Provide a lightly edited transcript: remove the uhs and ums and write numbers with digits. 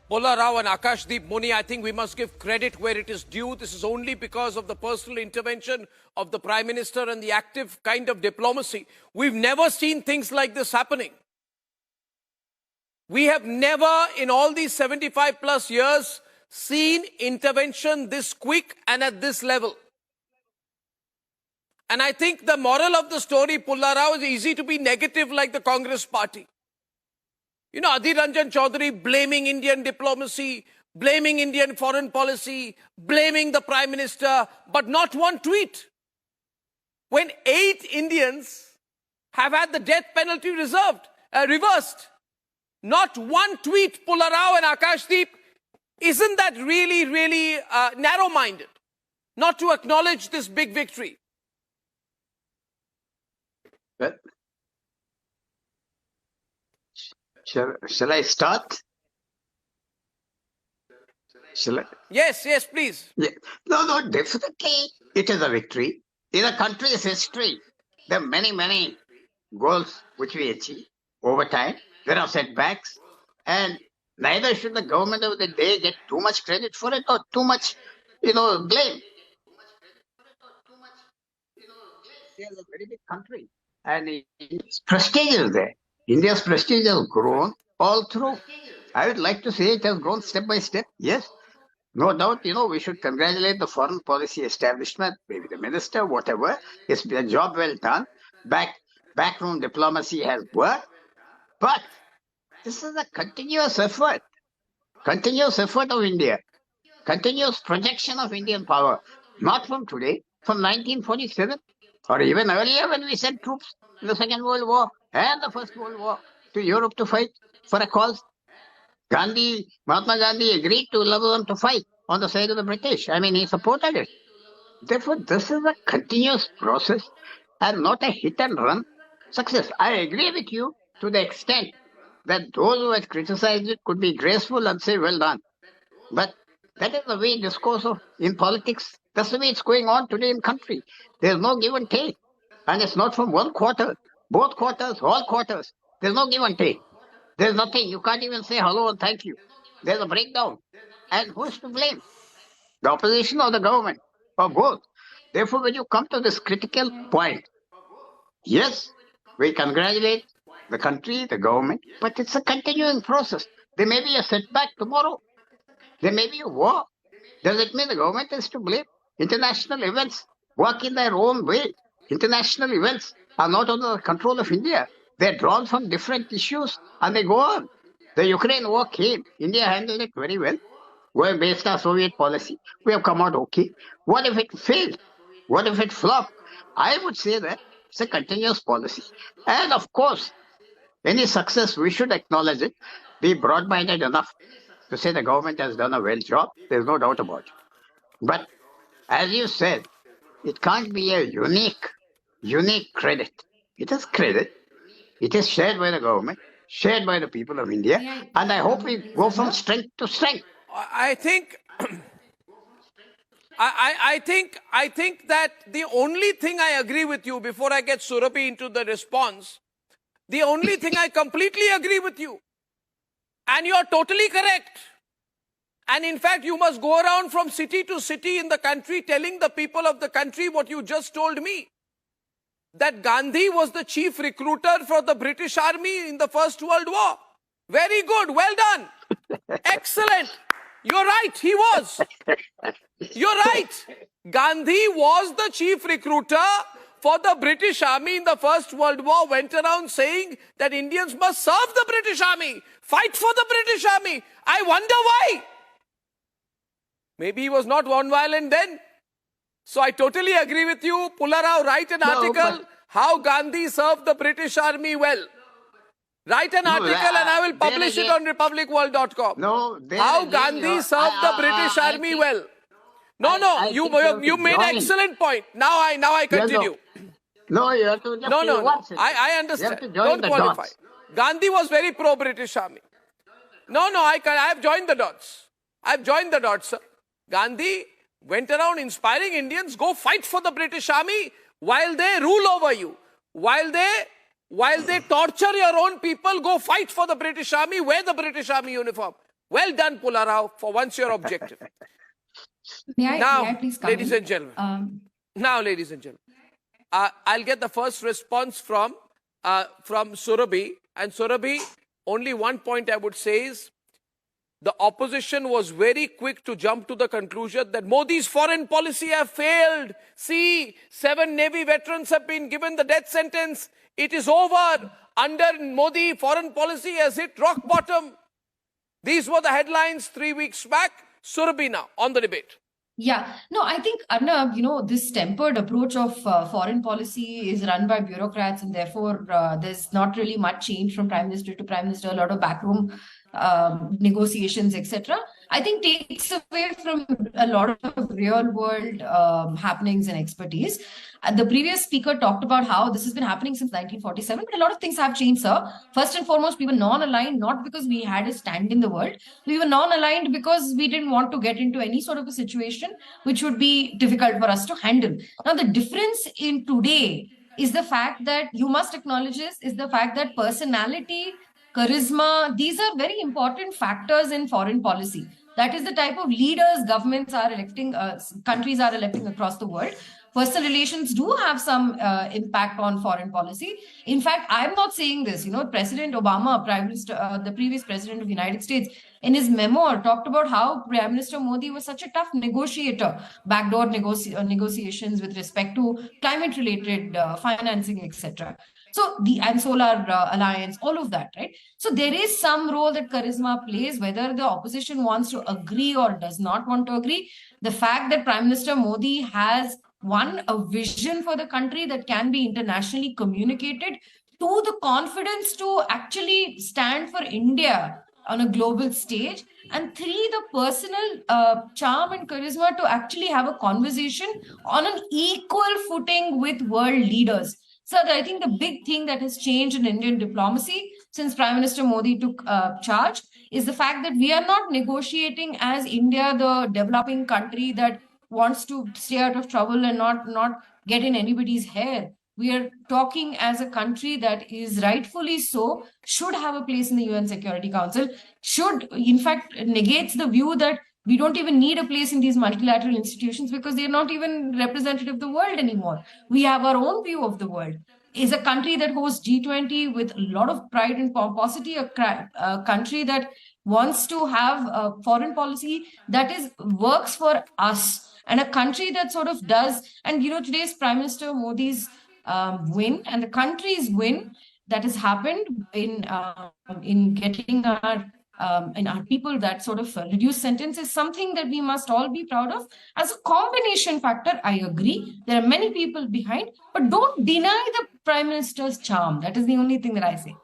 Bola Rao and Akashdeep Muni, I think we must give credit where it is due. This is only because of the personal intervention of the Prime Minister and the active kind of diplomacy. We've never seen things like this happening. We have never, in all these 75 plus years, seen intervention this quick and at this level. And I think the moral of the story, Pulla Rao, is easy to be negative like the Congress party. You know, Adhir Ranjan Chaudhary blaming Indian diplomacy, blaming Indian foreign policy, blaming the Prime Minister, but not one tweet. When 8 Indians have had the death penalty reversed, not one tweet, Pulla Rao and Akashdeep. Isn't that really, really narrow-minded? Not to acknowledge this big victory. Well, shall I start? Shall I? Yes, yes, please. Yeah. No, definitely it is a victory. In a country's history, there are many, many goals which we achieve over time. There are setbacks, and neither should the government of the day get too much credit for it or too much, blame. India is a very big country, and its prestige is there. India's prestige has grown all through. I would like to say it has grown step by step. Yes, no doubt, we should congratulate the foreign policy establishment, maybe the minister, whatever. It's been a job well done. Backroom diplomacy has worked. But this is a continuous effort of India, continuous projection of Indian power, not from today, from 1947, or even earlier when we sent troops in the Second World War and the First World War to Europe to fight for a cause. Mahatma Gandhi agreed to allow them to fight on the side of the British. I mean, he supported it. Therefore, this is a continuous process and not a hit and run success. I agree with you to the extent that those who had criticized it could be graceful and say, well done. But that is the way discourse in politics, that's the way it's going on today in country. There's no give and take. And it's not from one quarter, both quarters, all quarters. There's no give and take. There's nothing. You can't even say hello and thank you. There's a breakdown. And who's to blame? The opposition or the government? Or both? Therefore, when you come to this critical point, yes, we congratulate the country, the government, but it's a continuing process. There may be a setback tomorrow. There may be a war. Does it mean the government is to blame? International events work in their own way. International events are not under the control of India. They're drawn from different issues and they go on. The Ukraine war came. India handled it very well. We're based on Soviet policy. We have come out okay. What if it failed? What if it flopped? I would say that it's a continuous policy. And of course, any success, we should acknowledge it, be broad-minded enough to say the government has done a well job. There's no doubt about it. But as you said, it can't be a unique credit. It is credit. It is shared by the government, shared by the people of India, and I hope we go from strength to strength. I think that the only thing I agree with you, before I get Surabhi into the response, the only thing I completely agree with you, and you're totally correct. And in fact, you must go around from city to city in the country telling the people of the country what you just told me. That Gandhi was the chief recruiter for the British Army in the First World War. Very good. Well done. Excellent. You're right. He was. You're right. Gandhi was the chief recruiter for the British Army in the First World War, went around saying that Indians must serve the British Army, fight for the British Army. I wonder why. Maybe he was not non-violent then. So I totally agree with you. Pulla Rao, write an article, how Gandhi served the British Army well. Write an article and I will publish it on republicworld.com. How Gandhi served the British Army well. You made an excellent point. Now I continue. No, you have to just I understand. Don't qualify. Gandhi was very pro-British Army. I have joined the dots. I've joined the dots, sir. Gandhi went around inspiring Indians, go fight for the British Army while they rule over you. While they torture your own people, go fight for the British Army, wear the British Army uniform. Well done, Pularao, for once you're objective. May I please come ladies in? and gentlemen. Um, Ladies and gentlemen, I'll get the first response from Surabhi. And Surabhi, only one point I would say is, the opposition was very quick to jump to the conclusion that Modi's foreign policy have failed. See, 7 Navy veterans have been given the death sentence. It is over. Under Modi, foreign policy has hit rock bottom. These were the headlines 3 weeks back. Surabhi now, on the debate. Yeah, no, I think, Arnab, this tempered approach of foreign policy is run by bureaucrats, and therefore there's not really much change from prime minister to prime minister, a lot of backroom negotiations, etc. I think takes away from a lot of real world happenings and expertise. The previous speaker talked about how this has been happening since 1947, but a lot of things have changed, sir. First and foremost, we were non-aligned, not because we had a stand in the world. We were non-aligned because we didn't want to get into any sort of a situation which would be difficult for us to handle. Now, the difference in today is the fact that you must acknowledge this, is the fact that personality, charisma, these are very important factors in foreign policy. That is the type of leaders governments are electing, countries are electing across the world. Personal relations do have some impact on foreign policy. In fact, I'm not saying this. President Obama, the previous president of the United States, in his memoir, talked about how Prime Minister Modi was such a tough negotiator, backdoor negotiations with respect to climate-related financing, etc. So and solar alliance, all of that, right? So there is some role that charisma plays, whether the opposition wants to agree or does not want to agree. The fact that Prime Minister Modi has a vision for the country that can be internationally communicated, to the confidence to actually stand for India on a global stage, and 3, the personal charm and charisma to actually have a conversation on an equal footing with world leaders. So I think the big thing that has changed in Indian diplomacy since Prime Minister Modi took charge is the fact that we are not negotiating as India, the developing country that wants to stay out of trouble and not get in anybody's hair. We are talking as a country that is rightfully so, should have a place in the UN Security Council, should, in fact, negates the view that we don't even need a place in these multilateral institutions because they're not even representative of the world anymore. We have our own view of the world. Is a country that hosts G20 with a lot of pride and pomposity, a country that wants to have a foreign policy that works for us, and a country that sort of does. And today's Prime Minister Modi's win and the country's win that has happened in getting our people that sort of reduced sentence is something that we must all be proud of. As a combination factor, I agree. There are many people behind, but don't deny the Prime Minister's charm. That is the only thing that I say.